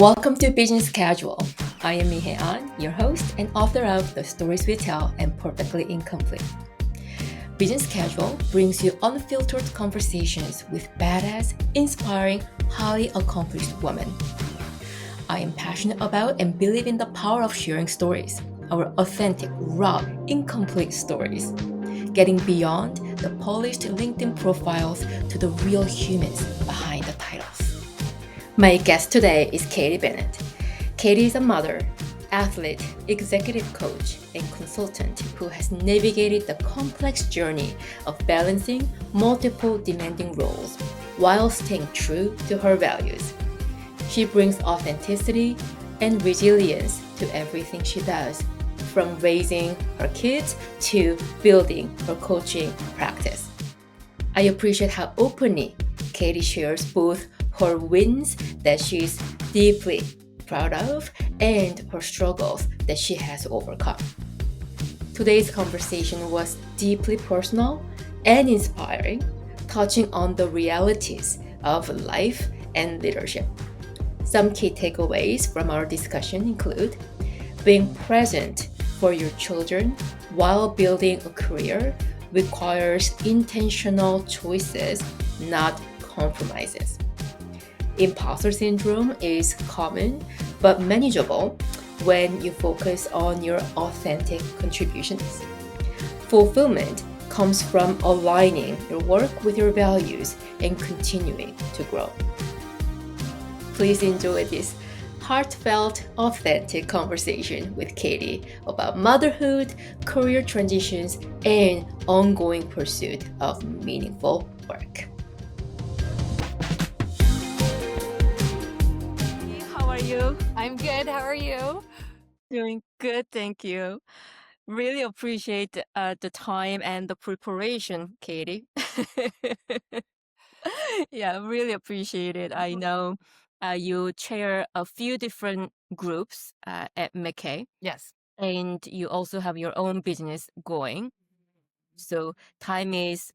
Welcome to Business Casual. I am Mihae An, your host and author of The Stories We Tell and Perfectly Incomplete. Business Casual brings you unfiltered conversations with badass, inspiring, highly accomplished women. I am passionate about and believe in the power of sharing stories, our authentic, raw, incomplete stories, getting beyond the polished LinkedIn profiles to the real humans behind the titles. My guest today is Katie Bennett. Katie is a mother, athlete, executive coach, and consultant who has navigated the complex journey of balancing multiple demanding roles while staying true to her values. She brings authenticity and resilience to everything she does, from raising her kids to building her coaching practice. I appreciate how openly Katie shares both her wins that she's deeply proud of and her struggles that she has overcome. Today's conversation was deeply personal and inspiring, touching on the realities of life and leadership. Some key takeaways from our discussion include being present for your children while building a career requires intentional choices, not compromises. Imposter syndrome is common but manageable when you focus on your authentic contributions. Fulfillment comes from aligning your work with your values and continuing to grow. Please enjoy this heartfelt, authentic conversation with Katie about motherhood, career transitions, and ongoing pursuit of meaningful work. How are you? I'm good. How are you? Doing good, thank you. Really appreciate the time and the preparation, Katie. Yeah, really appreciate it. I know you chair a few different groups at McKay, Yes. and you also have your own business going. So time is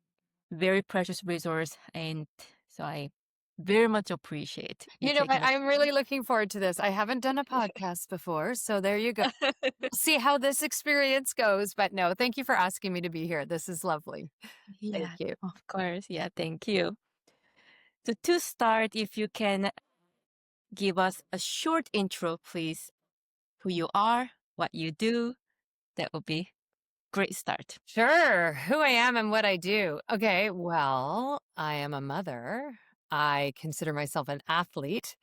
very precious resource, and so I very much appreciate you You know, taking the I'm really looking forward to this. I haven't done a podcast before, so there you go. We'll see how this experience goes. But no, thank you for asking me to be here. This is lovely. Thank Yeah, you. of course. Yeah, thank you. So to start, if you can give us a short intro, please, who you are, what you do, that would be great start. Sure. Who I am and what I do. Okay. Well, I am a mother. I consider myself an athlete.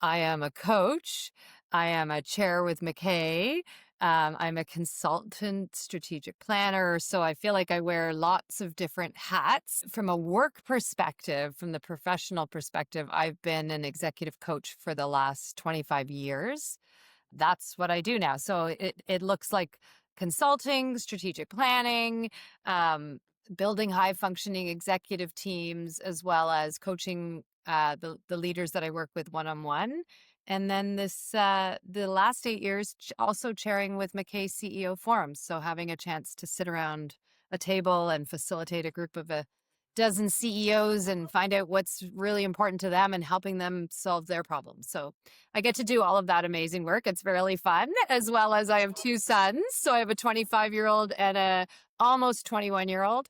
I am a coach. I am a chair with McKay. I'm a consultant, strategic planner. So I feel like I wear lots of different hats. From a work perspective, from the professional perspective, I've been an executive coach for the last 25 years. That's what I do now. So it looks like consulting, strategic planning, building high functioning executive teams, as well as coaching the leaders that I work with one on one. And then the last 8 years also chairing with McKay CEO forums. So having a chance to sit around a table and facilitate a group of a dozen CEOs and find out what's really important to them and helping them solve their problems. So I get to do all of that amazing work. It's really fun, as well as I have two sons. So I have a 25-year-old and a almost 21-year-old.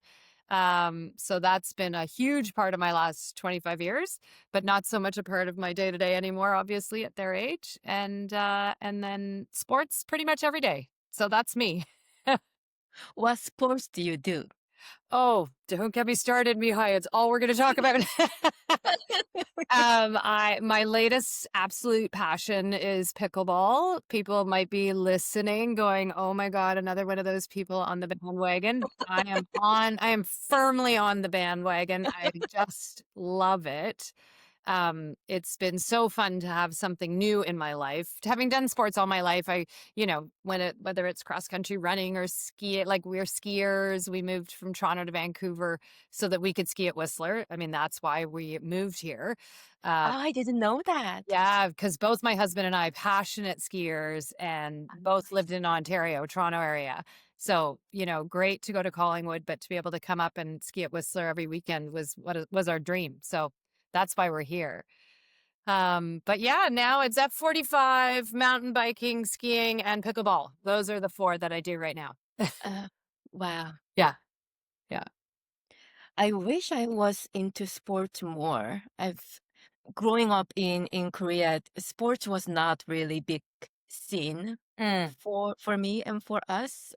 So that's been a huge part of my last 25 years, but not so much a part of my day to day anymore, obviously at their age. And then sports pretty much every day. So that's me. What sports do you do? Oh, don't get me started, Mihai. It's all we're going to talk about. My latest absolute passion is pickleball. People might be listening, going, "Oh my God, another one of those people on the bandwagon." I am firmly on the bandwagon. I just love it. It's been so fun to have something new in my life. Having done sports all my life, whether it's cross country running or ski, like we're skiers, we moved from Toronto to Vancouver so that we could ski at Whistler. I mean, that's why we moved here. Oh, I didn't know that. Yeah, because both my husband and I passionate skiers and both lived in Ontario, Toronto area. So, great to go to Collingwood, but to be able to come up and ski at Whistler every weekend was our dream. So that's why we're here. But yeah, now it's F45, mountain biking, skiing, and pickleball. Those are the four that I do right now. Uh, wow. Yeah. Yeah. I wish I was into sports more. I've growing up in Korea, sports was not really big scene Mm, for me and for us.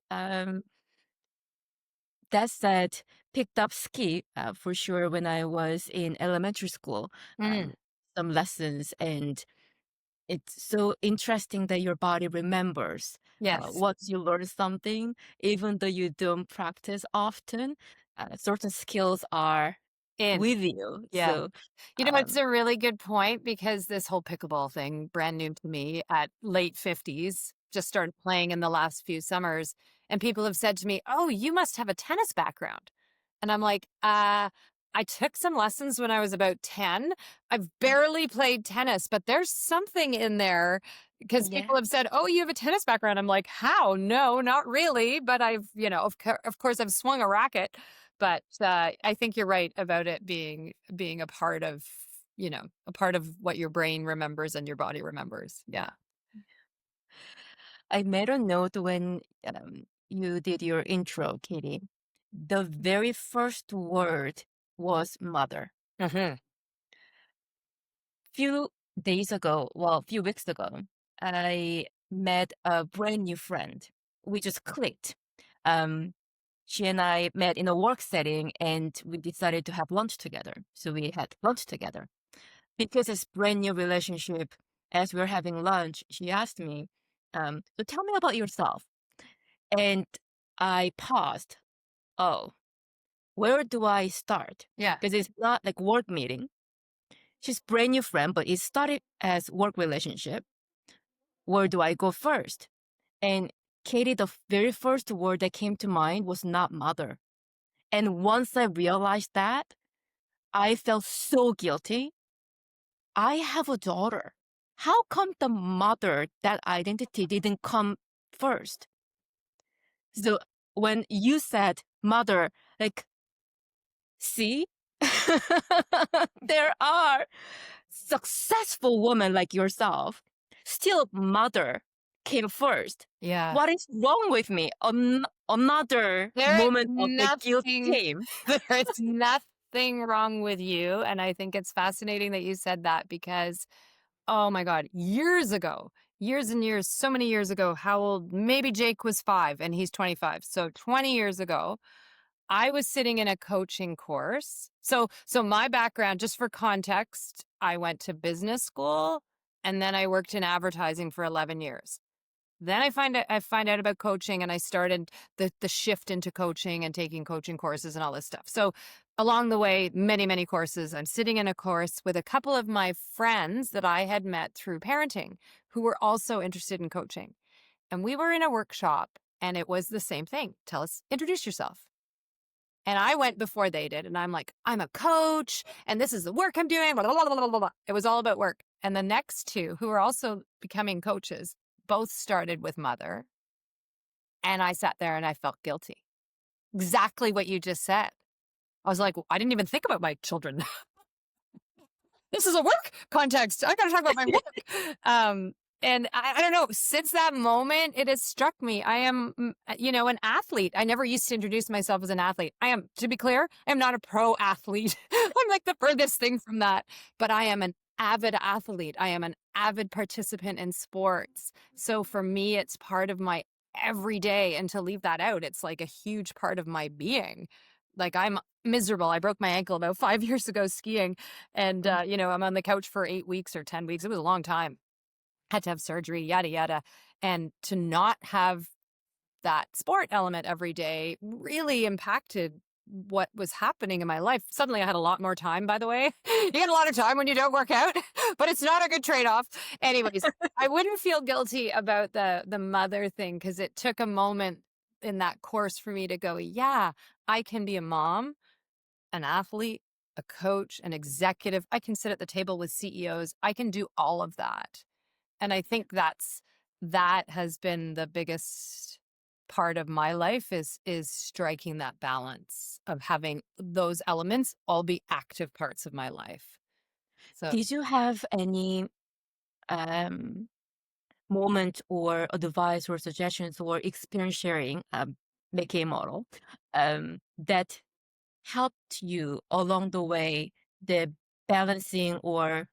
That said, picked up ski for sure when I was in elementary school. mm, Some lessons, and it's so interesting that your body remembers. yes. Once you learn something, even though you don't practice often, certain skills are In. with you. Yeah. So, It's um, a really good point because this whole pickleball thing, brand new to me at late 50s, just started playing in the last few summers. And people have said to me, "Oh, you must have a tennis background." And I'm like, I took some lessons when I was about 10. I've barely played tennis, but there's something in there because yeah. people have said, "Oh, you have a tennis background." I'm like, "How? No, not really." But I've, of course, I've swung a racket. But I think you're right about it being a part of what your brain remembers and your body remembers. Yeah. I made a note when you did your intro, Katie. The very first word was mother. Hmm. Few days ago, well, a few weeks ago, I met a brand new friend. We just clicked. Um, she and I met in a work setting and we decided to have lunch together. So we had lunch together. Because it's brand new relationship, as we were having lunch, she asked me, so tell me about yourself. And I paused. Oh, where do I start? Yeah. Because it's not like work meeting. She's brand new friend, but it started as work relationship. Where do I go first? And Katie, the very first word that came to mind was not mother. And once I realized that, I felt so guilty. I have a daughter. How come the mother, that identity didn't come first? So when you said mother, like, see, there are successful women like yourself. Still, mother came first. Yeah. What is wrong with me? Another There is moment of the guilt nothing came. there is nothing wrong with you, and I think it's fascinating that you said that because, oh my god, years ago, years and years, so many years ago, how old maybe Jake was 5 and he's 25. So 20 years ago, I was sitting in a coaching course. So my background, just for context, I went to business school and then I worked in advertising for 11 years. Then I find out about coaching and I started the shift into coaching and taking coaching courses and all this stuff. So along the way, many, many courses. I'm sitting in a course with a couple of my friends that I had met through parenting who were also interested in coaching. And we were in a workshop and it was the same thing. Introduce yourself. And I went before they did. And I'm like, I'm a coach and this is the work I'm doing. Blah, blah, blah, blah, blah, blah. It was all about work. And the next two, who are also becoming coaches, both started with mother. And I sat there and I felt guilty. Exactly what you just said. I was like, I didn't even think about my children. This is a work context. I got to talk about my work. And I don't know, since that moment, it has struck me. I am, an athlete. I never used to introduce myself as an athlete. I am, to be clear, I'm not a pro athlete. I'm like the furthest thing from that, but I am an avid athlete. I am an avid participant in sports. So for me, it's part of my everyday. And to leave that out, it's like a huge part of my being. Like I'm miserable. I broke my ankle about 5 years ago skiing. And, Mm, I'm on the couch for 8 weeks or 10 weeks. It was a long time. Had to have surgery, yada, yada. And to not have that sport element every day really impacted what was happening in my life. Suddenly I had a lot more time, by the way. You get a lot of time when you don't work out, but it's not a good trade-off. Anyways, I wouldn't feel guilty about the mother thing because it took a moment in that course for me to go, yeah, I can be a mom, an athlete, a coach, an executive. I can sit at the table with CEOs. I can do all of that. And I think that has been the biggest part of my life is striking that balance of having those elements all be active parts of my life. So, Did you have any um, moment or advice or suggestions or experience sharing, making a model, that helped you along the way, the balancing or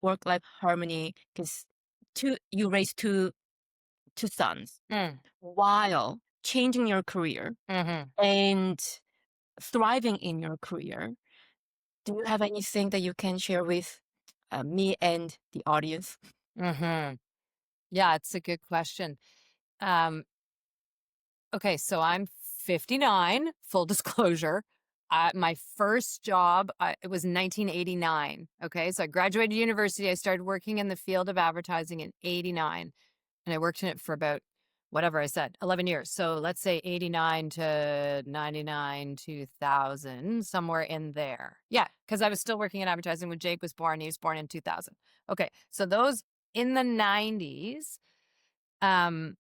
work-life harmony? Because you raised two sons mm, while changing your career hmm and thriving in your career. Do you have anything that you can share with me and the audience? hmm yeah, it's a good question. Um, okay, so I'm 59, full disclosure. My first job, it was 1989. Okay, so I graduated university. I started working in the field of advertising in 89, and I worked in it for about whatever I said, 11 years. So let's say 89 to 99, 2000, somewhere in there. Yeah, because I was still working in advertising when Jake was born. He was born in 2000. Okay, so those in the 90s, um,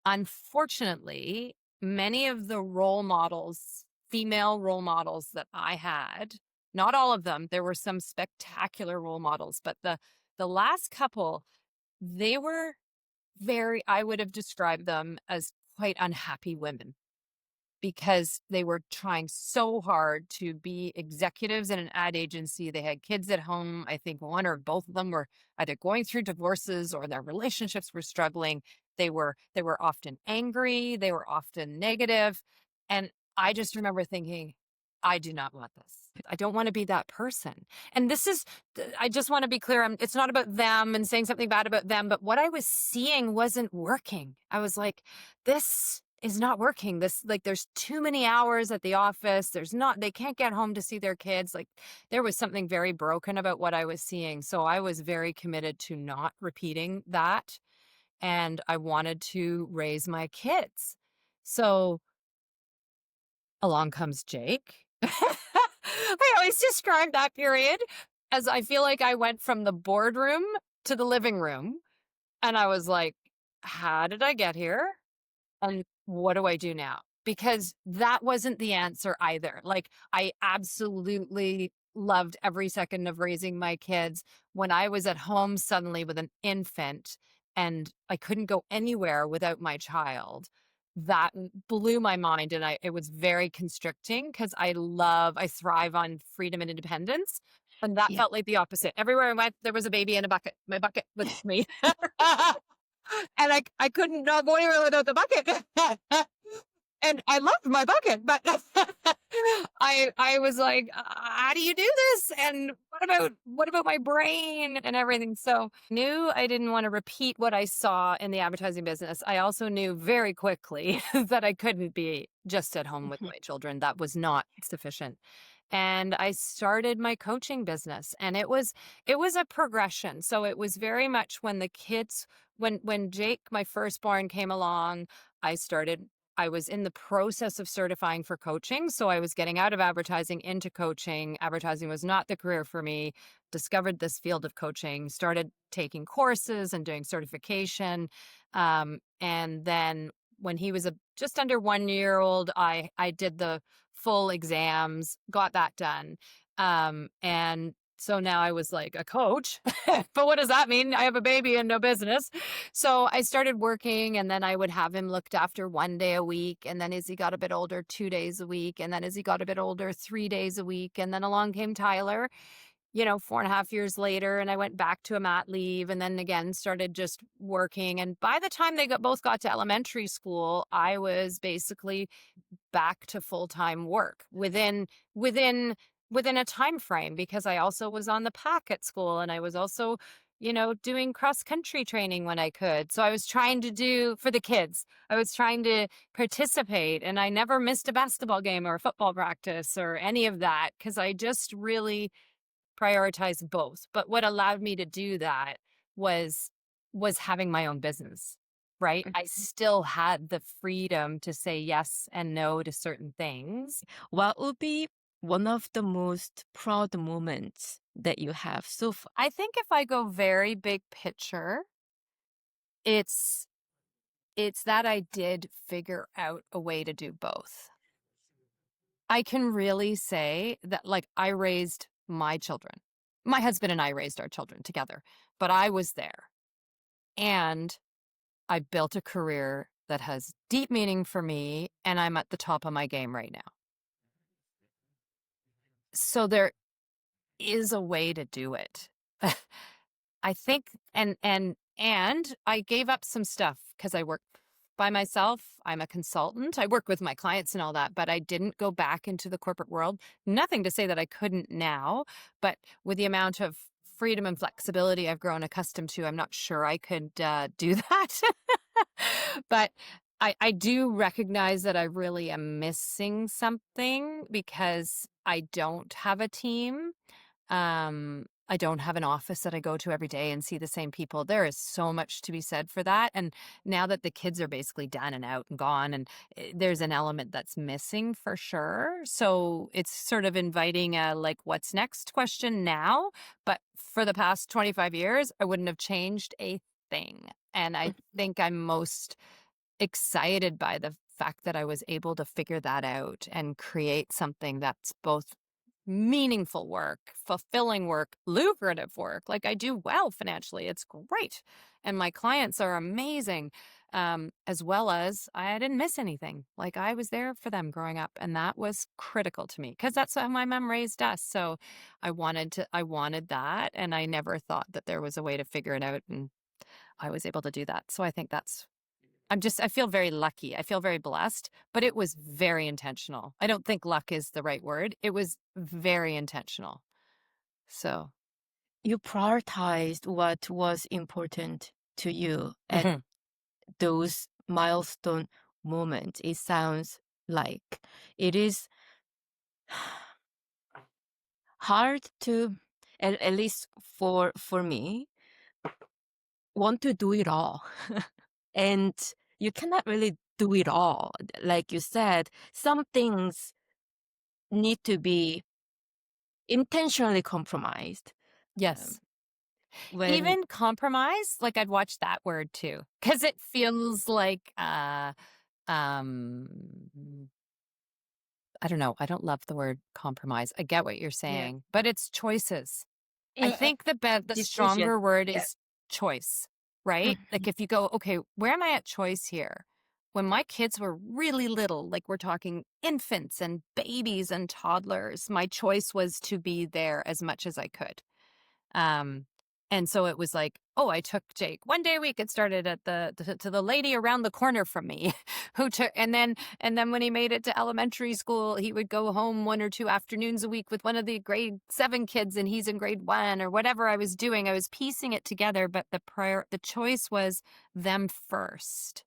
unfortunately, many of the role models, female role models that I had, not all of them, there were some spectacular role models, but the last couple, they were I would have described them as quite unhappy women because they were trying so hard to be executives in an ad agency. They had kids at home. I think one or both of them were either going through divorces or their relationships were struggling. They were often angry, they were often negative, and I just remember thinking, I do not want this. I don't want to be that person. And this is I just want to be clear, it's not about them and saying something bad about them, but what I was seeing wasn't working. I was like, this is not working. This, like, there's too many hours at the office. They can't get home to see their kids. Like, there was something very broken about what I was seeing. So I was very committed to not repeating that. And I wanted to raise my kids. So along comes Jake. I always describe that period as I feel like I went from the boardroom to the living room. And I was like, how did I get here? And what do I do now? Because that wasn't the answer either. Like, I absolutely loved every second of raising my kids. When I was at home suddenly with an infant and I couldn't go anywhere without my child, that blew my mind. And it was very constricting because I thrive on freedom and independence. And that Yeah. felt like the opposite. Everywhere I went, there was a baby in a bucket. My bucket was me. And I couldn't not go anywhere without the bucket. And I loved my bucket, but I was like, how do you do this? And what about my brain and everything? So knew I didn't want to repeat what I saw in the advertising business. I also knew very quickly that I couldn't be just at home with Mhm. my children. That was not sufficient. And I started my coaching business, and it was a progression. So it was very much when Jake, my firstborn, came along, I was in the process of certifying for coaching. So I was getting out of advertising into coaching. Advertising was not the career for me. Discovered this field of coaching, started taking courses and doing certification. And then when he was just under 1 year old, I did the full exams, got that done. And so now I was like a coach, but what does that mean? I have a baby and no business. So I started working, and then I would have him looked after 1 day a week. And then as he got a bit older, 2 days a week. And then as he got a bit older, 3 days a week. And then along came Tyler, 4.5 years later, and I went back to a mat leave and then again started just working. And by the time they both got to elementary school, I was basically back to full-time work within a time frame, because I also was on the pack at school, and I was also doing cross country training when I could. So I was trying to do for the kids. I was trying to participate, and I never missed a basketball game or a football practice or any of that because I just really prioritized both. But what allowed me to do that was having my own business, right? I Mhm. still had the freedom to say yes and no to certain things. What would be one of the most proud moments that you have so far? I think if I go very big picture, it's that I did figure out a way to do both. I can really say that, like, I raised my children. My husband and I raised our children together, but I was there. And I built a career that has deep meaning for me, and I'm at the top of my game right now. So there is a way to do it. I think and I gave up some stuff because I work by myself. I'm a consultant. I work with my clients and all that, but I didn't go back into the corporate world. Nothing to say that I couldn't now, but with the amount of freedom and flexibility I've grown accustomed to, I'm not sure I could do that. But I do recognize that I really am missing something because I don't have a team. I don't have an office that I go to every day and see the same people. There is so much to be said for that. And now that the kids are basically done and out and gone, and there's an element that's missing for sure. So it's sort of inviting a like, what's next question now. But for the past 25 years, I wouldn't have changed a thing. And I think I'm most excited by the fact that I was able to figure that out and create something that's both meaningful work, fulfilling work, lucrative work. Like I do well financially. It's great. And my clients are amazing. As well as I didn't miss anything. Like I was there for them growing up. And that was critical to me because that's how my mom raised us. So I wanted that. And I never thought that there was a way to figure it out. And I was able to do that. So I think I feel very lucky. I feel very blessed, but it was very intentional. I don't think luck is the right word. It was very intentional. So, You prioritized what was important to you at mhm. those milestone moments. It sounds like it is hard to, at least for me, want to do it all. And you cannot really do it all. Like you said, some things need to be intentionally compromised. Yes. When Even compromise, like I'd watch that word too, because it feels like, um, I don't know. I don't love the word compromise. I get what you're yeah, saying, but it's choices. I eh, think the decision. stronger word Yeah. is choice, right? Like Mhm. if you go, okay, where am I at choice here? When my kids were really little, like we're talking infants and babies and toddlers, my choice was to be there as much as I could. Um, and so it was like, oh, I took Jake 1 day a week. It started at to the lady around the corner from me, who took, and then when he made it to elementary school, he would go home 1 or 2 afternoons a week with one of the grade 7 kids, and he's in grade 1 or whatever I was doing. I was piecing it together, but the choice was them first,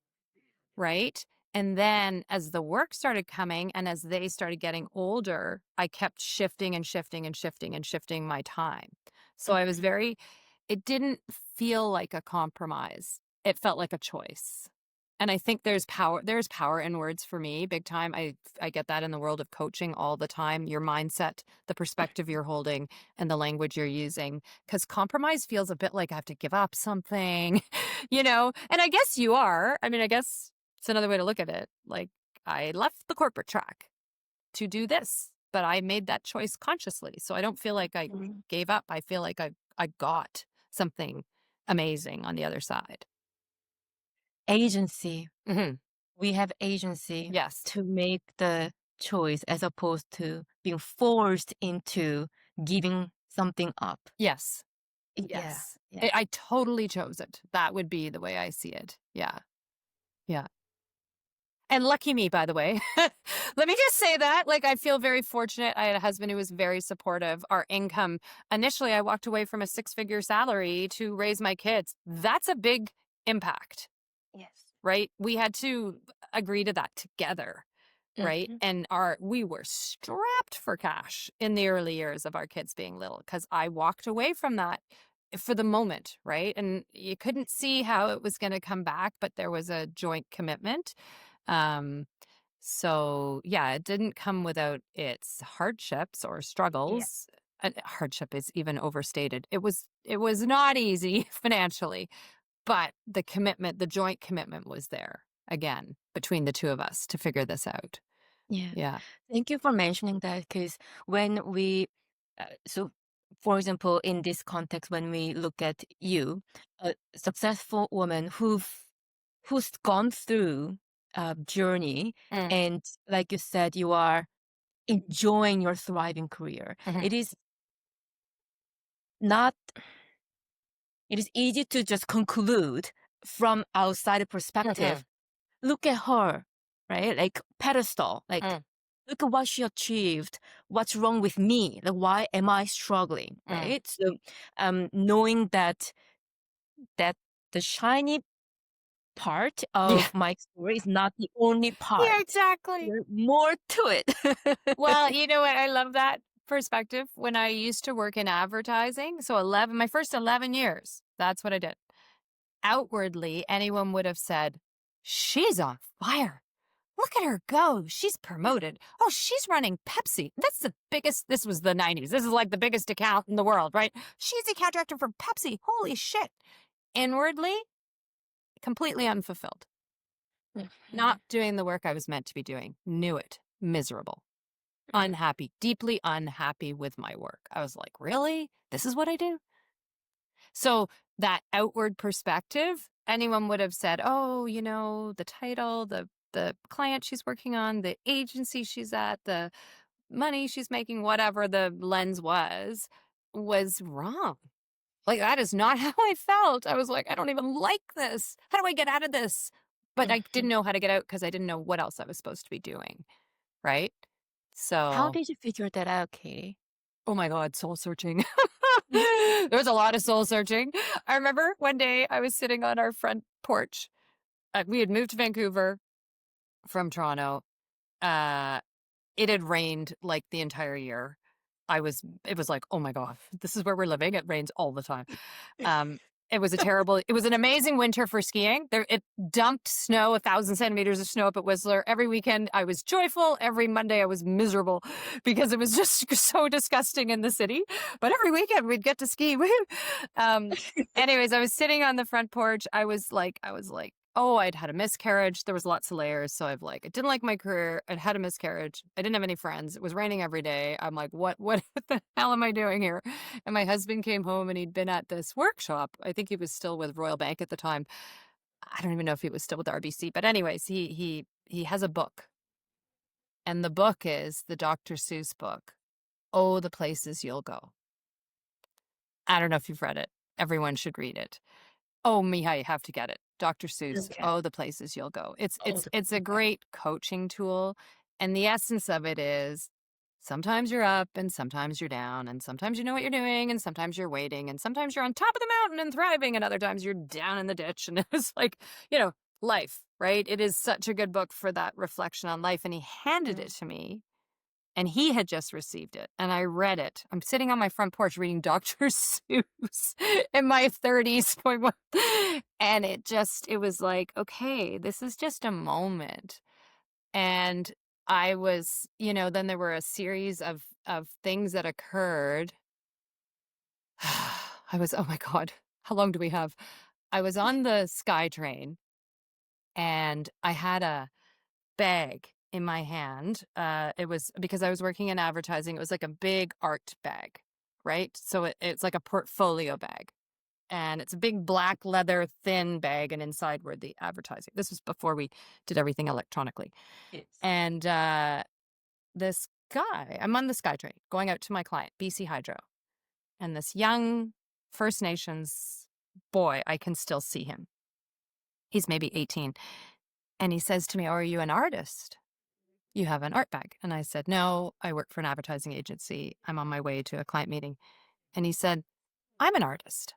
right? And then as the work started coming and as they started getting older, I kept shifting and shifting and shifting and shifting my time. So I was it didn't feel like a compromise. It felt like a choice. And I think there's power in words for me, big time. I get that in the world of coaching all the time. Your mindset, the perspective you're holding, and the language you're using. Because compromise feels a bit like I have to give up something, And I guess you are. I mean, I guess it's another way to look at it. Like I left the corporate track to do this, but I made that choice consciously. So I don't feel like I Mhm. gave up. I feel like I got something amazing on the other side. Agency. Hmm. We have agency Yes. to make the choice as opposed to being forced into giving something up. Yes. Yeah, Yes. yeah. I totally chose it. That would be the way I see it. Yeah. Yeah. And lucky me, by the way. Let me just say that. Like, I feel very fortunate. I had a husband who was very supportive. Our income, initially, I walked away from a 6-figure salary to raise my kids. That's a big impact, Yes. right? We had to agree to that together, right? Mhm. And we were strapped for cash in the early years of our kids being little because I walked away from that for the moment, right? And you couldn't see how it was going to come back, but there was a joint commitment. Um, so yeah, it didn't come without its hardships or Yeah. struggles. Hardship is even overstated. It was not easy financially, but the joint commitment was there again between the two of us to figure this out. Yeah. Yeah. Thank you for mentioning that because when we, so for example, in this context, when we look at you, a successful woman who's gone through a journey, Mm, and like you said, you are enjoying your thriving career. mhm, It is not. It is easy to just conclude from outside mhm, perspective. Look at her, right? Like pedestal, like mm, look at what she achieved. What's wrong with me? Like why am I struggling? mm. Right? So, knowing that the shiny part Yeah, of my story is not the only yeah, part. exactly. There's more to it. Well, you know what? I love that perspective. When I used to work in advertising, so my first 11 years, that's what I did. Outwardly, anyone would have said, she's on fire. Look at her go. She's promoted. Oh, she's running Pepsi. That's the biggest, this was the 90s. This is like the biggest account in the world, right? She's the account director for Pepsi. Holy shit. Inwardly, completely unfulfilled. Not doing the work I was meant to be doing. Knew it. Miserable. Unhappy. Deeply unhappy with my work. I was like, really? This is what I do? So that outward perspective, anyone would have said, oh, you know, the title, the client she's working on, the agency she's at, the money she's making, whatever the lens was wrong. Like, that is not how I felt. I was like, I don't even like this. How do I get out of this? But I didn't know how to get out because I didn't know what else I was supposed to be doing. Right. How So, did you figure that out, Katie? oh my God, soul searching. There was a lot of soul searching. I remember one day I was sitting on our front porch. We had moved to Vancouver from Toronto. Uh, it had rained like the entire year. It was like, oh my God, this is where we're living. It rains all the time. Um, it was an amazing winter for skiing. It dumped snow, 1,000 centimeters of snow up at Whistler. Every weekend I was joyful. Every Monday I was miserable because it was just so disgusting in the city. But every weekend we'd get to ski. Woo! Um, anyways, I was sitting on the front porch. I was like, oh, I'd had a miscarriage. There was lots of layers. So I didn't like my career. I'd had a miscarriage. I didn't have any friends. It was raining every day. I'm like, what the hell am I doing here? And my husband came home and he'd been at this workshop. I think he was still with Royal Bank at the time. I don't even know if he was still with RBC, but anyways, he has a book. And the book is the Dr. Seuss book. Oh, the places you'll go. I don't know if you've read it. Everyone should read it. Oh, Mihai, you have to get it. Dr. Seuss, Okay. oh, the places you'll go. It's Oh, it's it's a great coaching tool. And the essence of it is sometimes you're up and sometimes you're down, and sometimes you know what you're doing, and sometimes you're waiting, and sometimes you're on top of the mountain and thriving, and other times you're down in the ditch. And it's like, life, right? It is such a good book for that reflection on life. And he handed it to me. And he had just received it, and I read it. I'm sitting on my front porch reading Dr. Seuss in my 30s. And it was like, okay, this is just a moment. And I was, then there were a series of things that occurred. Oh my God, how long do we have? I was on the SkyTrain and I had a bag in my hand. It was because I was working in advertising. It was like a big art bag, right? So it's like a portfolio bag. And it's a big black leather thin bag, and inside were the advertising. This was before we did everything electronically. yes. And this guy, I'm on the SkyTrain going out to my client, BC Hydro. And this young First Nations boy, I can still see him. He's maybe 18. And he says to me, oh, are you an artist? You have an art bag. And I said, no, I work for an advertising agency. I'm on my way to a client meeting. And he said, I'm an artist.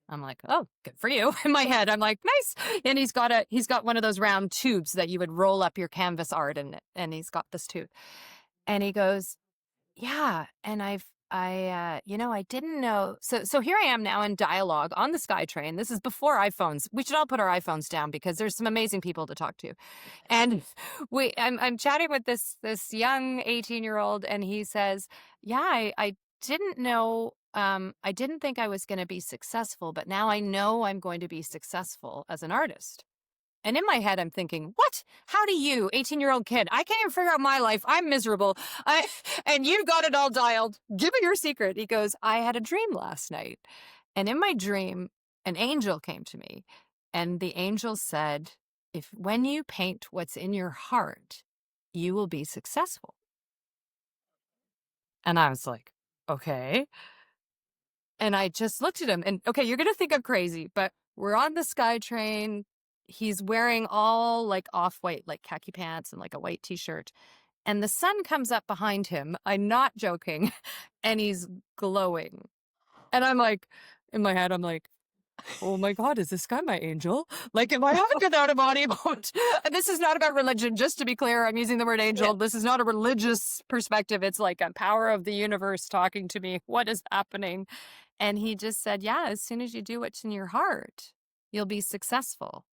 I'm like, oh, good for you. In my head, I'm like, nice. And he's got one of those round tubes that you would roll up your canvas art in it. And he's got this tube. And he goes, yeah. And I didn't know. So here I am now in dialogue on the SkyTrain. This is before iPhones. We should all put our iPhones down because there's some amazing people to talk to. And I'm chatting with this young 18-year-old, and he says, yeah, I didn't know. I didn't think I was going to be successful, but now I know I'm going to be successful as an artist. And in my head, I'm thinking, what? How do you, 18-year-old kid, I can't even figure out my life. I'm miserable. And you got it all dialed. Give me your secret. He goes, I had a dream last night. And in my dream, an angel came to me. And the angel said, when you paint what's in your heart, you will be successful. And I was like, okay. And I just looked at him and, okay, you're going to think I'm crazy, but we're on the SkyTrain. He's wearing all like off-white, like khaki pants and like a white t-shirt. And the sun comes up behind him. I'm not joking. And he's glowing. And I'm like, in my head, I'm like, oh my God, is this guy my angel? Like, am I having an out-of-body moment? And this is not about religion. Just to be clear, I'm using the word angel. Yeah. This is not a religious perspective. It's like a power of the universe talking to me. What is happening? And he just said, yeah, as soon as you do what's in your heart, you'll be successful.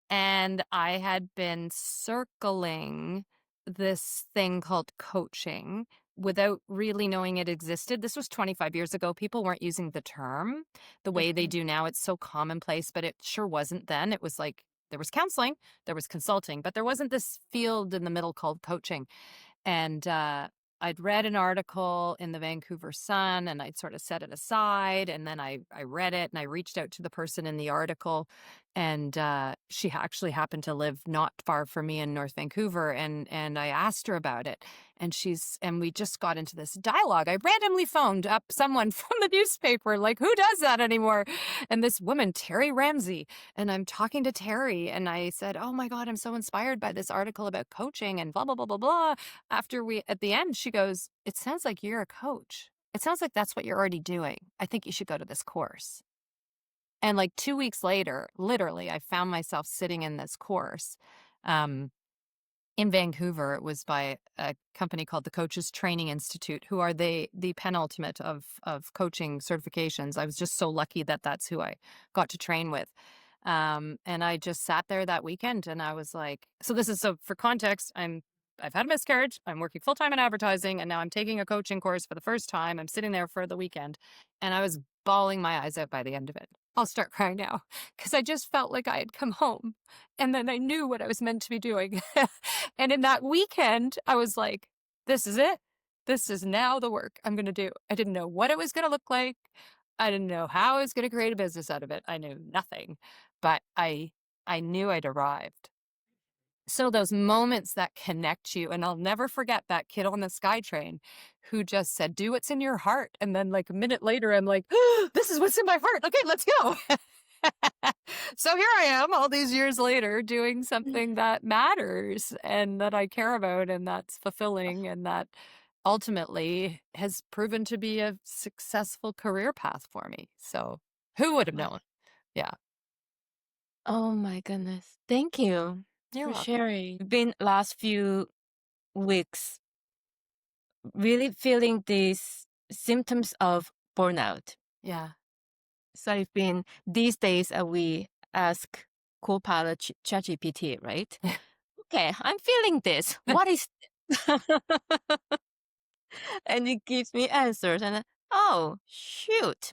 And I had been circling this thing called coaching without really knowing it existed. This was 25 years ago. People weren't using the term the way they do now. It's so commonplace, but it sure wasn't then. It was like there was counseling, there was consulting, but there wasn't this field in the middle called coaching. And I'd read an article in the Vancouver Sun and I'd sort of set it aside. And then I read it and I reached out to the person in the article. And she actually happened to live not far from me in North Vancouver. And I asked her about it. And we just got into this dialogue. I randomly phoned up someone from the newspaper, like, who does that anymore? And this woman, Terry Ramsey. And I'm talking to Terry and I said, oh my God, I'm so inspired by this article about coaching and blah, blah, blah, blah, blah. At the end, she goes, it sounds like you're a coach. It sounds like that's what you're already doing. I think you should go to this course. And like 2 weeks later, literally, I found myself sitting in this course. In Vancouver, it was by a company called the Coaches Training Institute, who are the penultimate of coaching certifications. I was just so lucky that that's who I got to train with. And I just sat there that weekend and I was like, so for context, I've had a miscarriage. I'm working full-time in advertising and now I'm taking a coaching course for the first time. I'm sitting there for the weekend and I was bawling my eyes out by the end of it. I'll start crying now because I just felt like I had come home and then I knew what I was meant to be doing. And in that weekend, I was like, this is it. This is now the work I'm going to do. I didn't know what it was going to look like. I didn't know how I was going to create a business out of it. I knew nothing, but I knew I'd arrived. So those moments that connect you, and I'll never forget that kid on the SkyTrain who just said, do what's in your heart. And then like a minute later, I'm like, oh, this is what's in my heart. Okay, let's go. So here I am all these years later doing something that matters and that I care about and that's fulfilling and that ultimately has proven to be a successful career path for me. So who would have Wow. known? Yeah. Oh my goodness. Thank you You're for welcome. sharing. Been last few weeks really feeling these symptoms of burnout. Yeah. So I've been these days we ask Copilot ChatGPT, right? Okay, I'm feeling this. What is and it gives me answers and oh shoot.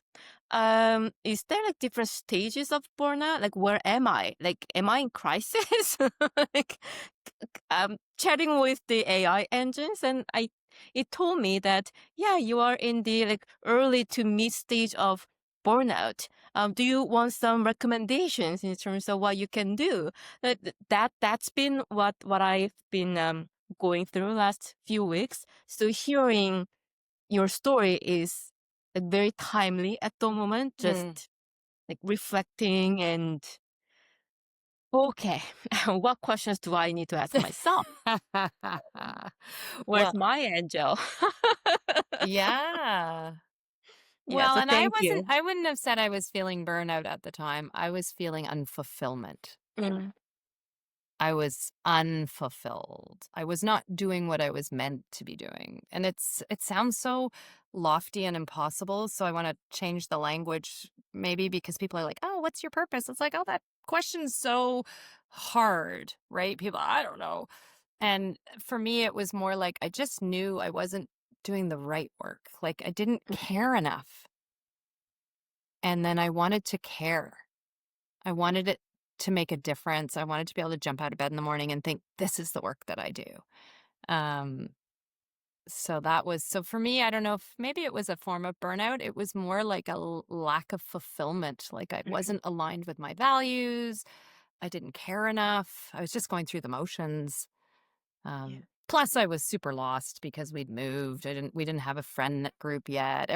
Is there like different stages of burnout? Like where am I? Like am I in crisis? Like chatting with the AI engines and it told me that yeah, you are in the like early to mid stage of burnout. Do you want some recommendations in terms of what you can do? That's been what I've been going through last few weeks. So hearing your story is like, very timely at the moment. Just like reflecting and okay, what questions do I need to ask myself? Where's Well, my angel? yeah. Yeah, Well, so and thank you. I wouldn't have said I was feeling burnout at the time. I was feeling unfulfillment. Mm, I was unfulfilled. I was not doing what I was meant to be doing. And it sounds so lofty and impossible. So I want to change the language maybe because people are like, oh, what's your purpose? It's like, oh, that question's so hard, right? People, I don't know. And for me, it was more like I just knew I wasn't doing the right work. Like I didn't care enough. And then I wanted to care. I wanted it to make a difference. I wanted to be able to jump out of bed in the morning and think, this is the work that I do. Um, so for me, I don't know if maybe it was a form of burnout. It was more like a lack of fulfillment. Like I wasn't aligned with my values. I didn't care enough. I was just going through the motions. Yeah. Plus I was super lost because we'd moved. We didn't have a friend group yet.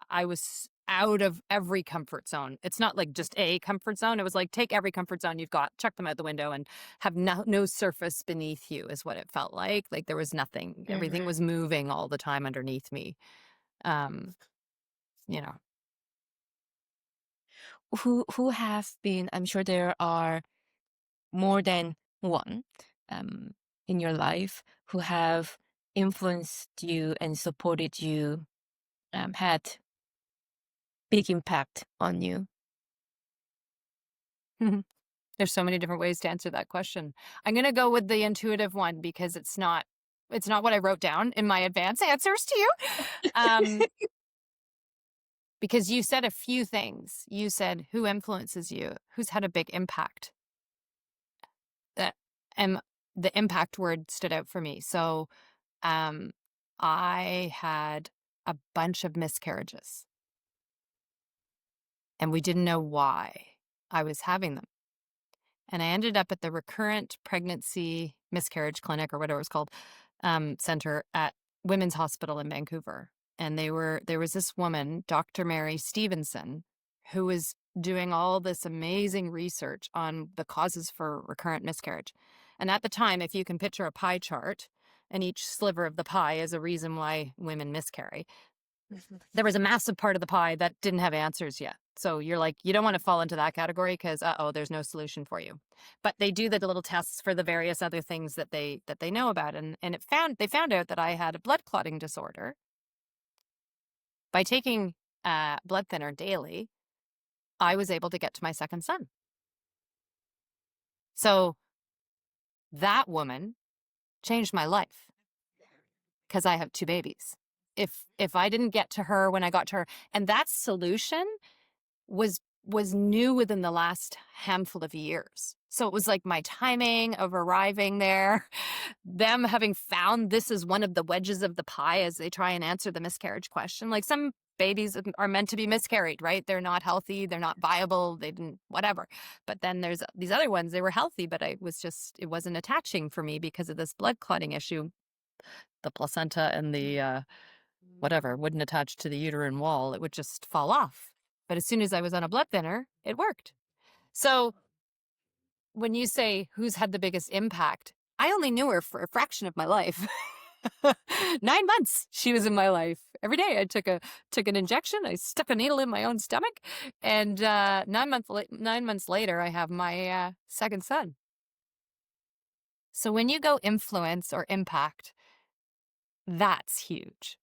I was out of every comfort zone. It's not like just a comfort zone. It was like, take every comfort zone you've got, chuck them out the window, and have no surface beneath you is what it felt like. Like there was nothing. Everything was moving all the time underneath me. Um, you know, Who have been, I'm sure there are more than one um, in your life who have influenced you and supported you, had big impact on you. there's so many different ways to answer that question. I'm going to go with the intuitive one because it's not what I wrote down in my advance answers to you. Because you said a few things. You said, who influences you? Who's had a big impact? And the impact word stood out for me. So I had a bunch of miscarriages, and we didn't know why I was having them. And I ended up at the recurrent pregnancy miscarriage clinic, or whatever it was called, center at Women's Hospital in Vancouver. And there was this woman, Dr. Mary Stevenson, who was doing all this amazing research on the causes for recurrent miscarriage. And at the time, if you can picture a pie chart, and each sliver of the pie is a reason why women miscarry, there was a massive part of the pie that didn't have answers yet. So you're like, you don't want to fall into that category because, there's no solution for you. But they do the little tests for the various other things that they know about. And they found out that I had a blood clotting disorder. By taking blood thinner daily, I was able to get to my second son. So that woman changed my life because I have two babies. If I didn't get to her when I got to her, and that solution was new within the last handful of years. So it was like my timing of arriving there, them having found this is one of the wedges of the pie as they try and answer the miscarriage question. Like some babies are meant to be miscarried, right? They're not healthy, they're not viable, they didn't, whatever. But then there's these other ones, they were healthy, but it wasn't attaching for me because of this blood clotting issue. The placenta and the whatever wouldn't attach to the uterine wall. It would just fall off. But as soon as I was on a blood thinner, it worked. So when you say who's had the biggest impact, I only knew her for a fraction of my life. 9 months she was in my life. Every day I took an injection. I stuck a needle in my own stomach. And 9 months later, I have my second son. So when you go influence or impact, that's huge.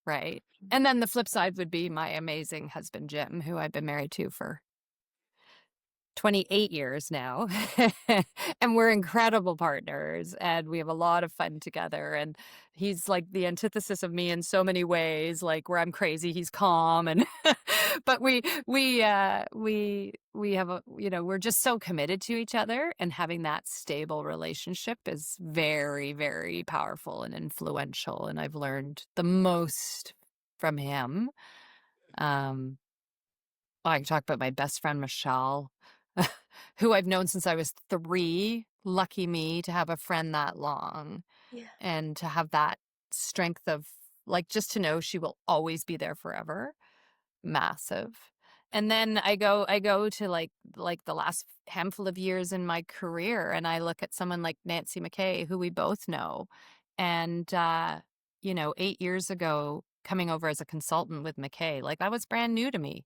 Right. And then the flip side would be my amazing husband, Jim, who I've been married to for 28 years now. And we're incredible partners and we have a lot of fun together. And he's like the antithesis of me in so many ways, like where I'm crazy, he's calm. And but we have we're just so committed to each other, and having that stable relationship is very, very powerful and influential. And I've learned the most from him. I can talk about my best friend, Michelle, who I've known since I was 3. Lucky me to have a friend that long. Yeah. And to have that strength of, like, just to know she will always be there forever. Massive. And then I go to like the last handful of years in my career, and I look at someone like Nancy McKay, who we both know. And, 8 years ago, coming over as a consultant with McKay, like that was brand new to me.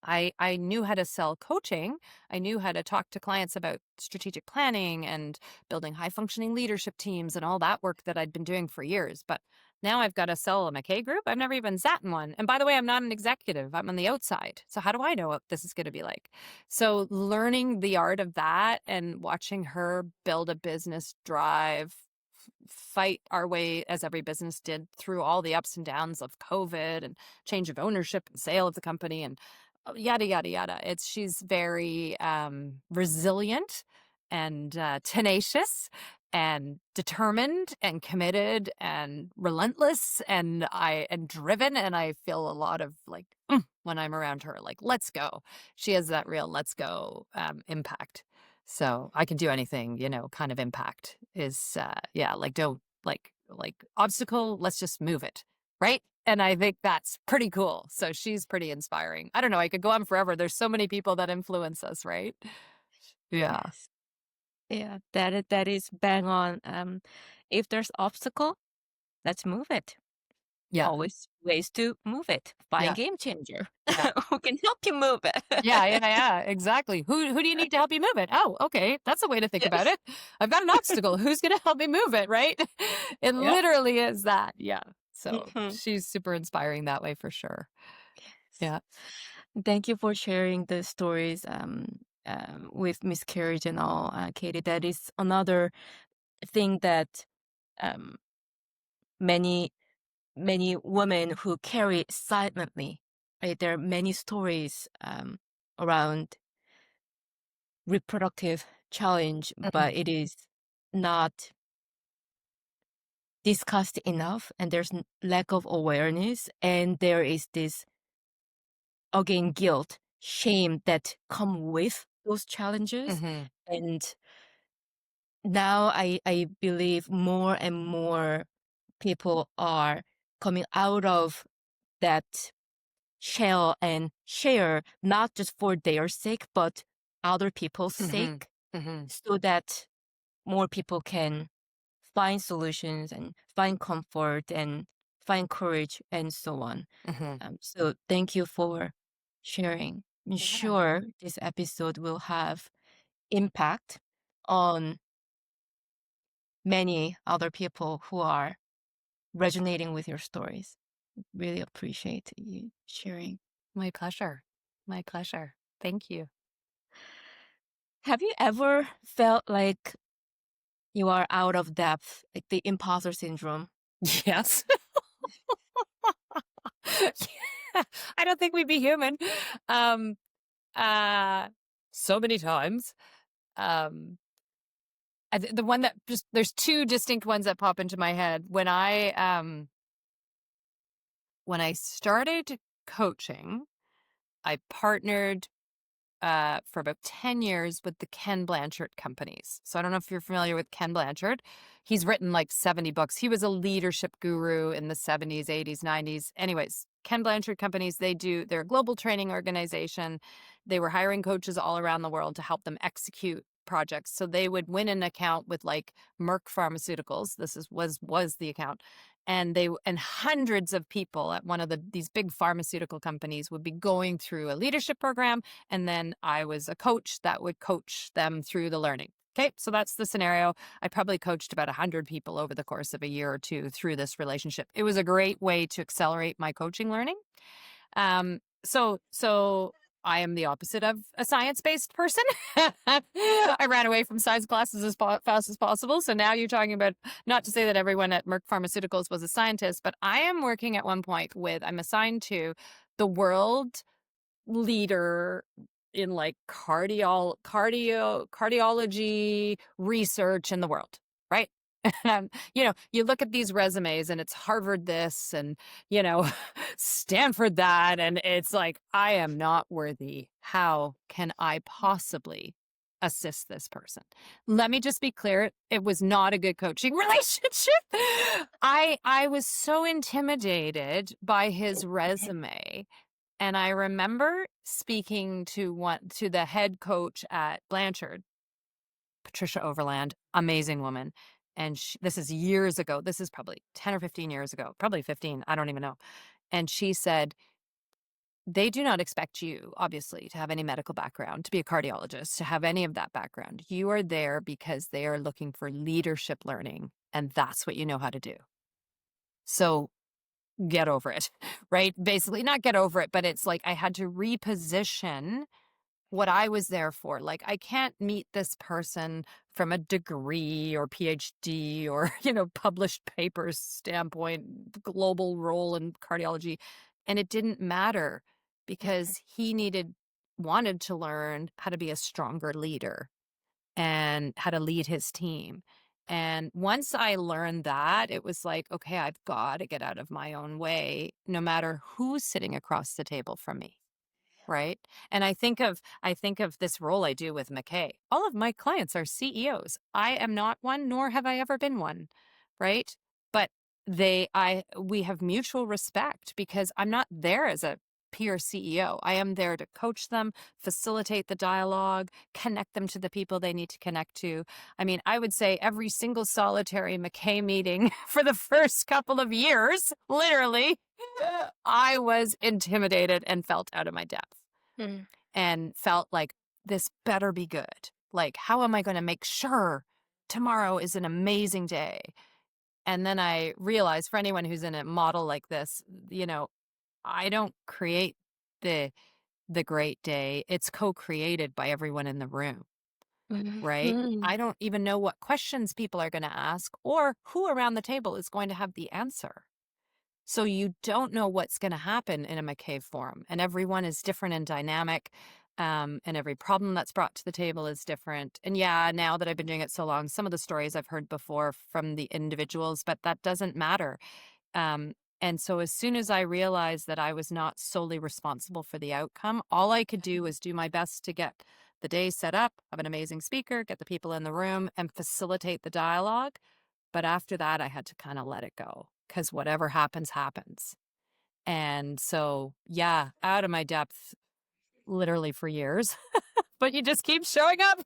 I knew how to sell coaching. I knew how to talk to clients about strategic planning and building high functioning leadership teams and all that work that I'd been doing for years. But now I've got to sell a McKay group. I've never even sat in one. And by the way, I'm not an executive. I'm on the outside. So how do I know what this is going to be like? So learning the art of that and watching her build a business, drive, fight our way, as every business did, through all the ups and downs of COVID and change of ownership and sale of the company, and yada yada yada. She's very resilient and tenacious and determined and committed and relentless and driven, and I feel a lot of like when I'm around her, like let's go. She has that real let's go impact. So I can do anything, kind of impact is yeah, like don't like obstacle, let's just move it. Right? And I think that's pretty cool. So she's pretty inspiring. I don't know, I could go on forever. There's so many people that influence us, right? Yeah. Yes. Yeah, that is bang on. If there's obstacle, let's move it. Yeah. Always ways to move it. Find Yeah. game changer Yeah. who can help you move it. Yeah, yeah, yeah, exactly. Who do you need to help you move it? Oh, okay. That's a way to think about Yes. it. I've got an obstacle. Who's gonna help me move it, right? It Yep. literally is that. Yeah. So Mhm. she's super inspiring that way for sure. Yeah. Thank you for sharing the stories with miscarriage and all, Katie. That is another thing that um, many many women who carry silently. Right? There are many stories around reproductive challenge, Mhm. but it is not discussed enough, and there's lack of awareness, and there is this again guilt, shame that come with those challenges. Mhm. And now I believe more and more people are coming out of that shell and share, not just for their sake, but other people's Mhm. sake, Mhm. so that more people can find solutions and find comfort and find courage and so on. Mhm. So thank you for sharing. I'm Yeah. sure this episode will have impact on many other people who are resonating with your stories. Really appreciate you sharing. My pleasure. My pleasure. Thank you. Have you ever felt like you are out of depth, like the imposter syndrome? Yes. Yeah. I don't think we'd be human. Um, uh, so many times. Um, the one that just there's two distinct ones that pop into my head when I started coaching. I partnered for about 10 years with the Ken Blanchard companies. So I don't know if you're familiar with Ken Blanchard. He's written like 70 books. He was a leadership guru in the 70s, 80s, 90s. Anyways, Ken Blanchard companies, they're a global training organization. They were hiring coaches all around the world to help them execute projects. So they would win an account with like Merck Pharmaceuticals. Was the account. And hundreds of people at one of these big pharmaceutical companies would be going through a leadership program, and then I was a coach that would coach them through the learning. Okay, so that's the scenario. I probably coached about 100 people over the course of a year or two through this relationship. It was a great way to accelerate my coaching learning. So I am the opposite of a science-based person. I ran away from science classes as fast as possible. So now you're talking about, not to say that everyone at Merck Pharmaceuticals was a scientist, but I am working at one point I'm assigned to the world leader in like cardiology research in the world, right? You look at these resumes and it's Harvard this and, Stanford that. And it's like, I am not worthy. How can I possibly assist this person? Let me just be clear. It was not a good coaching relationship. I was so intimidated by his resume, and I remember speaking to the head coach at Blanchard, Patricia Overland, amazing woman. And this is years ago. This is probably 10 or 15 years ago, probably 15. I don't even know. And she said, they do not expect you, obviously, to have any medical background, to be a cardiologist, to have any of that background. You are there because they are looking for leadership learning, and that's what you know how to do. So get over it, right? Basically, not get over it, but it's like I had to reposition what I was there for. Like, I can't meet this person from a degree or PhD or, published papers standpoint, global role in cardiology. And it didn't matter. because he wanted to learn how to be a stronger leader and how to lead his team. And once I learned that, it was like, okay, I've got to get out of my own way, no matter who's sitting across the table from me. Right. And I think of this role I do with McKay. All of my clients are CEOs. I am not one, nor have I ever been one. Right. But we have mutual respect because I'm not there as a peer CEO. I am there to coach them, facilitate the dialogue, connect them to the people they need to connect to. I mean, I would say every single solitary McKay meeting for the first couple of years, literally, I was intimidated and felt out of my depth Mm. and felt like this better be good. Like, how am I going to make sure tomorrow is an amazing day? And then I realized, for anyone who's in a model like this, I don't create the great day. It's co-created by everyone in the room, right? Mhm. I don't even know what questions people are going to ask or who around the table is going to have the answer. So you don't know what's going to happen in a McCabe forum, and everyone is different and dynamic, and every problem that's brought to the table is different. And yeah, now that I've been doing it so long, some of the stories I've heard before from the individuals, but that doesn't matter. And so as soon as I realized that I was not solely responsible for the outcome, all I could do was do my best to get the day set up, have an amazing speaker, get the people in the room, and facilitate the dialogue. But after that, I had to kind of let it go because whatever happens, happens. And so, yeah, out of my depth literally for years. But you just keep showing up,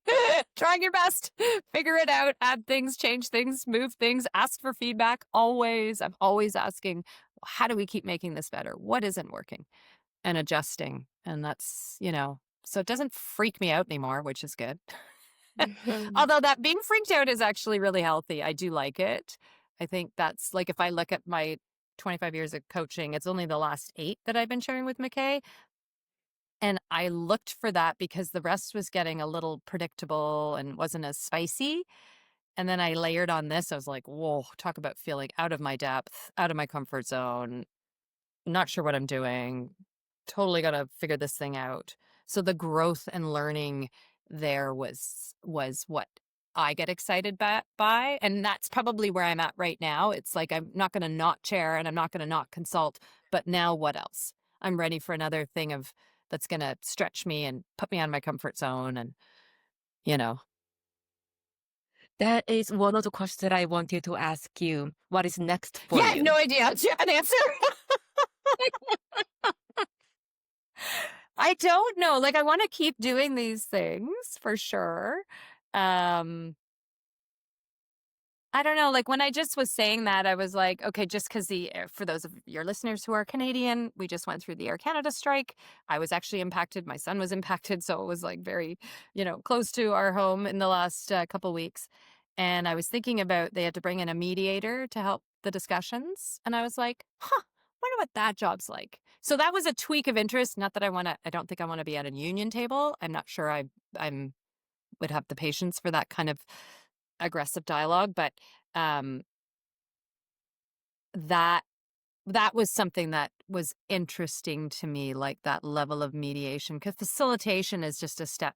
trying your best, figure it out, add things, change things, move things, ask for feedback. Always, I'm always asking, how do we keep making this better? What isn't working? And adjusting. And that's, so it doesn't freak me out anymore, which is good. Mhm. Although that being freaked out is actually really healthy. I do like it. I think that's like, if I look at my 25 years of coaching, it's only the last 8 that I've been sharing with McKay. And I looked for that because the rest was getting a little predictable and wasn't as spicy. And then I layered on this. I was like, whoa, talk about feeling out of my depth, out of my comfort zone, not sure what I'm doing, totally got to figure this thing out. So the growth and learning there was what I get excited by. And that's probably where I'm at right now. It's like, I'm not going to not chair and I'm not going to not consult, but now what else? I'm ready for another thing that's going to stretch me and put me out of my comfort zone. And, you know, That is one of the questions that I wanted to ask you. What is next for yeah, I have you? no idea. Do you have an answer? I don't know. Like, I want to keep doing these things for sure. I don't know. Like, when I just was saying that, I was like, okay, just because for those of your listeners who are Canadian, we just went through the Air Canada strike. I was actually impacted. My son was impacted. So it was like very, close to our home in the last couple weeks. And I was thinking about, they had to bring in a mediator to help the discussions. And I was like, wonder what that job's like. So that was a tweak of interest. Not that I don't think I want to be at a union table. I'm not sure I'm would have the patience for that kind of aggressive dialogue, but um, that was something that was interesting to me, like that level of mediation, because facilitation is just a step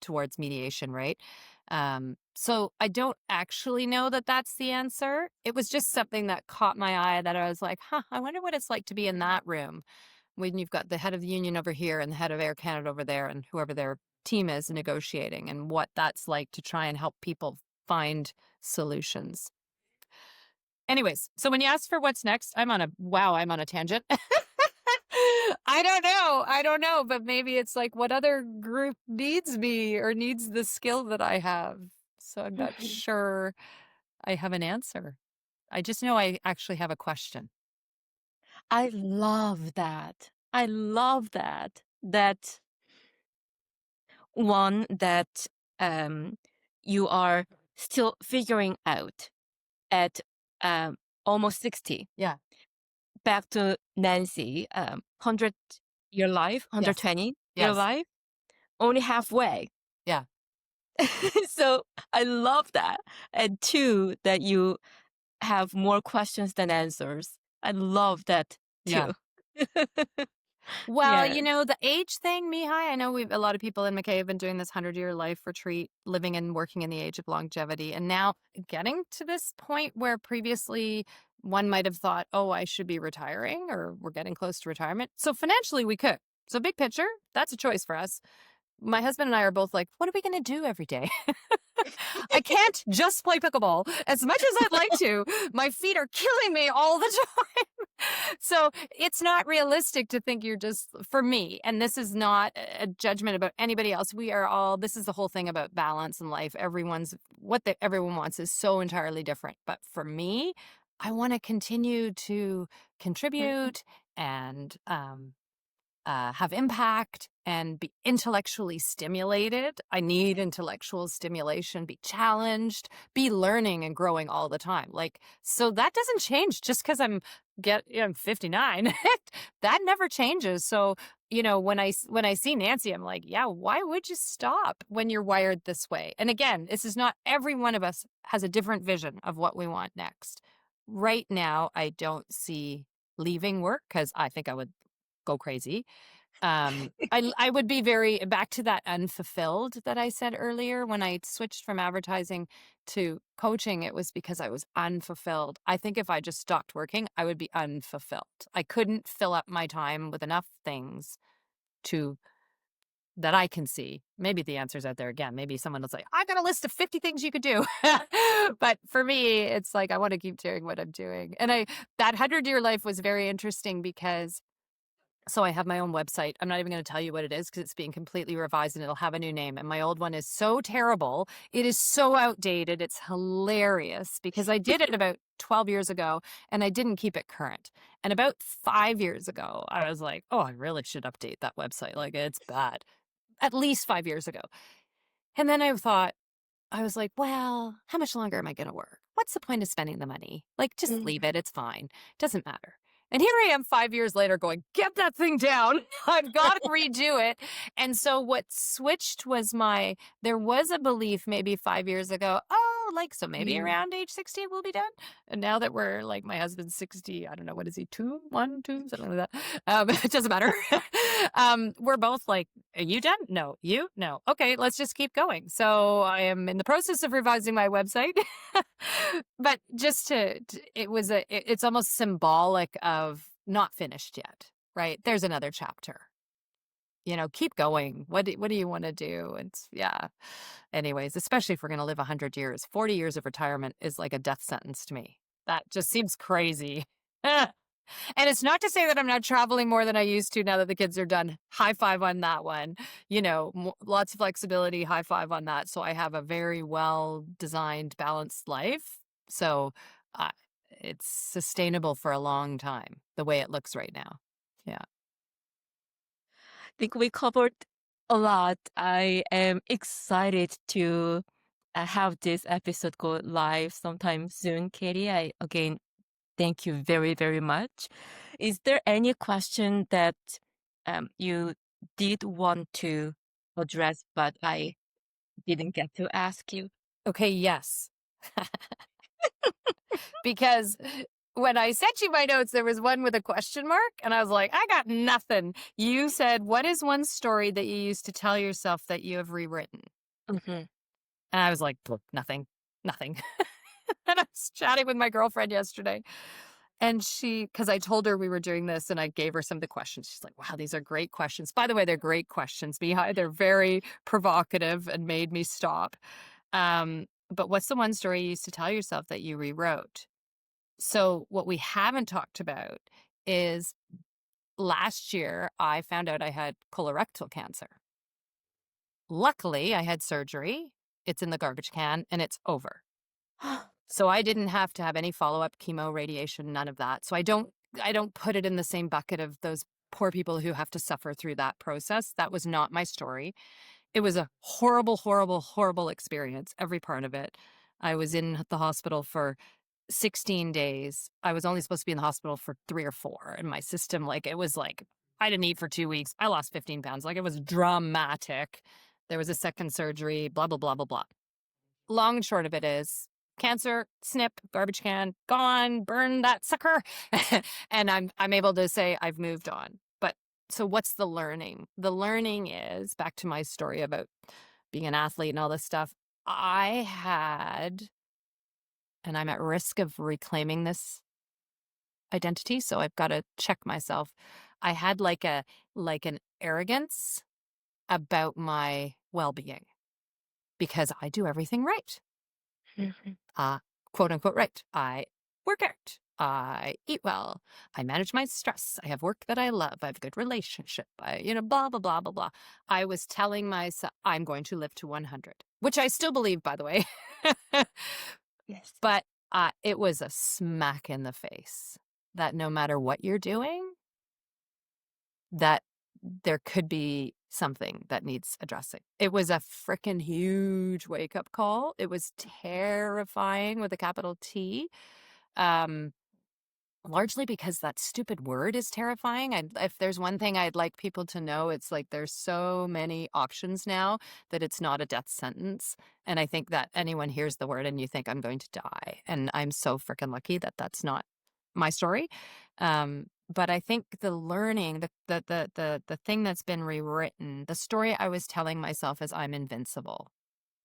towards mediation, right? So I don't actually know that that's the answer. It was just something that caught my eye, that I was like, I wonder what it's like to be in that room when you've got the head of the union over here and the head of Air Canada over there and whoever their team is negotiating, and what that's like to try and help people find solutions. Anyways, so when you ask for what's next, I'm on a tangent. I don't know, but maybe it's like, what other group needs me or needs the skill that I have? So I'm not sure I have an answer. I just know I actually have a question. I love that. I love that. That one that you are still figuring out at almost 60. Yeah. Back to Nancy, 100-year life, Yes. 120-year Yes. life, only halfway. Yeah. So I love that. And 2, that you have more questions than answers. I love that too. Yeah. Well, Yes. the age thing, Mihai, I know a lot of people in McKay have been doing this 100-year life retreat, living and working in the age of longevity. And now getting to this point where previously one might have thought, oh, I should be retiring or we're getting close to retirement. So financially, we could. So big picture, that's a choice for us. My husband and I are both like, what are we going to do every day? I can't just play pickleball as much as I'd like to. My feet are killing me all the time. So it's not realistic to think you're just, for me, and this is not a judgment about anybody else. We are all, this is the whole thing about balance in life. Everyone wants is so entirely different. But for me, I want to continue to contribute and have impact and be intellectually stimulated. I need intellectual stimulation, be challenged, be learning and growing all the time. So that doesn't change just because I'm 59. That never changes. So, when I see Nancy, I'm like, yeah, why would you stop when you're wired this way? And again, this is not, every one of us has a different vision of what we want next. Right now, I don't see leaving work because I think I would go crazy. I would be very back to that unfulfilled that I said earlier. When I switched from advertising to coaching, it was because I was unfulfilled. I think if I just stopped working, I would be unfulfilled. I couldn't fill up my time with enough things that I can see. Maybe the answer's out there again. Maybe someone will say, I've got a list of 50 things you could do. But for me, it's like, I want to keep doing what I'm doing. And that 100-year life was very interesting because so I have my own website. I'm not even going to tell you what it is because it's being completely revised and it'll have a new name. And my old one is so terrible. It is so outdated. It's hilarious because I did it about 12 years ago and I didn't keep it current. And about 5 years ago, I was like, oh, I really should update that website. It's bad. At least 5 years ago. And then I was like, well, how much longer am I going to work? What's the point of spending the money? Just leave it. It's fine. Doesn't matter. And here I am 5 years later going, get that thing down. I've got to redo it. And so what switched was there was a belief maybe 5 years ago, so maybe around age 60 we'll be done. And now that we're my husband's 60, I don't know, what is he, 2, 1, 2, something like that. It doesn't matter. We're both like, are you done? No. You? No. Okay, let's just keep going. So I am in the process of revising my website. But just it's almost symbolic of not finished yet, right? There's another chapter. Keep going. What do you want to do? Yeah. Anyways, especially if we're going to live 100 years, 40 years of retirement is like a death sentence to me. That just seems crazy. And it's not to say that I'm not traveling more than I used to now that the kids are done. High five on that one. Lots of flexibility. High five on that. So I have a very well designed, balanced life. So it's sustainable for a long time, the way it looks right now. Yeah. I think we covered a lot. I am excited to have this episode go live sometime soon, Katie. Again, thank you very, very much. Is there any question that you did want to address, but I didn't get to ask you? Okay, yes. Because when I sent you my notes, there was one with a question mark, and I was like, I got nothing. You said, what is one story that you used to tell yourself that you have rewritten? Mm-hmm. And I was like, nothing. And I was chatting with my girlfriend yesterday. And because I told her we were doing this and I gave her some of the questions. She's like, wow, these are great questions. By the way, they're great questions, Mihai. They're very provocative and made me stop. But what's the one story you used to tell yourself that you rewrote? So what we haven't talked about is last year I found out I had colorectal cancer. Luckily, I had surgery. It's in the garbage can and it's over. So I didn't have to have any follow-up chemo, radiation, none of that. So I don't put it in the same bucket of those poor people who have to suffer through that process. That was not my story. It was a horrible, horrible, horrible experience, every part of it. I was in the hospital for 16 days. I was only supposed to be in the hospital for 3 or 4. And my system, it was I didn't eat for 2 weeks. I lost 15 pounds. It was dramatic. There was a second surgery, blah, blah, blah, blah, blah. Long and short of it is cancer, snip, garbage can, gone, burn that sucker. And I'm able to say I've moved on. But So what's the learning? The learning is, back to my story about being an athlete and all this stuff, I had, and I'm at risk of reclaiming this identity, so I've got to check myself. I had like an arrogance about my well-being because I do everything right. Mhm. Quote unquote right. I work out. I eat well. I manage my stress. I have work that I love. I have a good relationship. Blah, blah, blah, blah, blah. I was telling myself I'm going to live to 100, which I still believe, by the way. Yes. But it was a smack in the face that no matter what you're doing, that there could be something that needs addressing. It was a freaking huge wake-up call. It was terrifying with a capital T. Largely because that stupid word is terrifying. If there's one thing I'd like people to know, it's like there's so many options now that it's not a death sentence. And I think that anyone hears the word and you think I'm going to die. And I'm so freaking lucky that that's not my story. But I think the learning, the thing that's been rewritten, the story I was telling myself is I'm invincible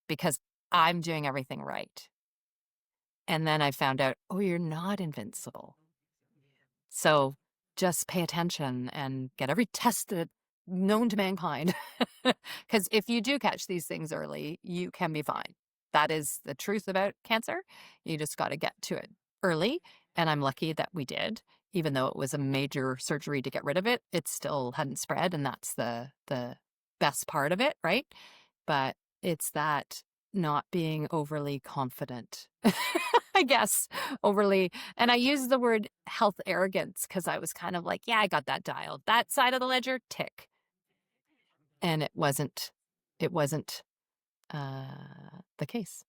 because I'm doing everything right. And then I found out, oh, you're not invincible. So just pay attention and get every test that known to mankind. Because if you do catch these things early, you can be fine. That is the truth about cancer. You just got to get to it early. And I'm lucky that we did. Even though it was a major surgery to get rid of it, it still hadn't spread. And that's the best part of it, right? But it's that not being overly confident. I guess overly. And I use the word health arrogance because I was kind of like, yeah, I got that dialed. That side of the ledger, tick. And it wasn't the case.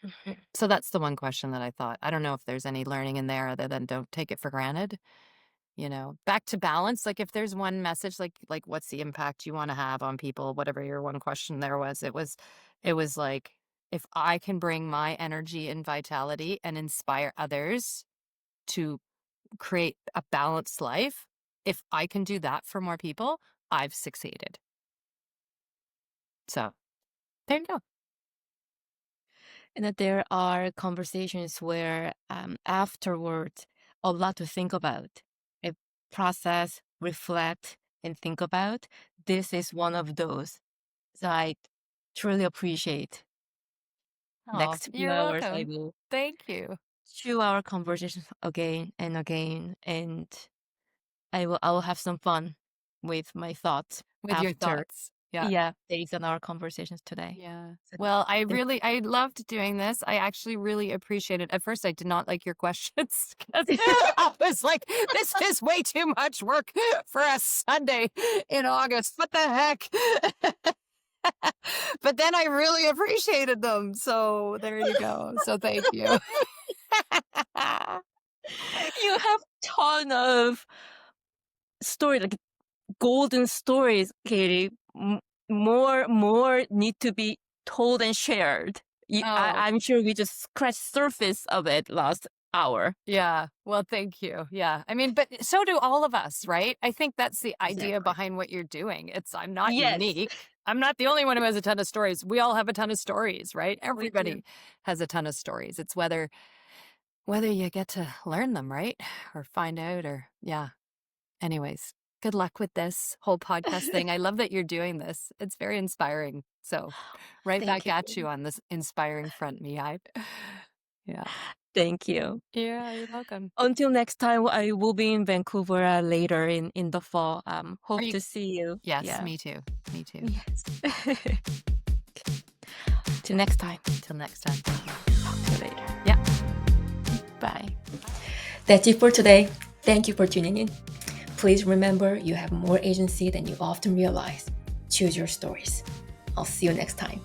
Mhm. So that's the one question that I thought. I don't know if there's any learning in there other than don't take it for granted. Back to balance. Like if there's one message, like what's the impact you want to have on people, whatever your one question there was, it was like, if I can bring my energy and vitality and inspire others to create a balanced life, if I can do that for more people, I've succeeded. So there you go. And that there are conversations where afterwards, a lot to think about, process, reflect, and think about. This is one of those. So I truly appreciate. Oh, Next few you're hours, I welcome. will Thank you. chew our conversations again and again, and I will have some fun with my thoughts With your after, thoughts. Yeah. yeah, based on our conversations today. Yeah. So Well, thank I loved doing this. I actually really appreciate it. At first, I did not like your questions because I was like, this is way too much work for a Sunday in August. What the heck? But then I really appreciated them. So there you go. So thank you. you have ton of story, like golden stories, Katie. More need to be told and shared. Oh, I'm sure we just scratched surface of it last hour. yeah. Well, thank you. Yeah. I mean, but so do all of us, right? I think that's the idea Exactly. behind what you're doing. I'm not Yes, unique. I'm not the only one who has a ton of stories. We all have a ton of stories, right? we do. Everybody has a ton of stories. It's whether you get to learn them, right? Or find out yeah. Anyways, good luck with this whole podcast thing. I love that you're doing this. It's very inspiring. So, right Thank back you, at you Katie. on this inspiring front, Mihai. Yeah. Thank you. Yeah, you're welcome. Until next time, I will be in Vancouver later in the fall. Are Hope you? to see you. Yes, Yeah. me too. Me too. Yes. Till next time. Till next time. Talk to you later. Yeah. Bye. That's it for today. Thank you for tuning in. Please remember you have more agency than you often realize. Choose your stories. I'll see you next time.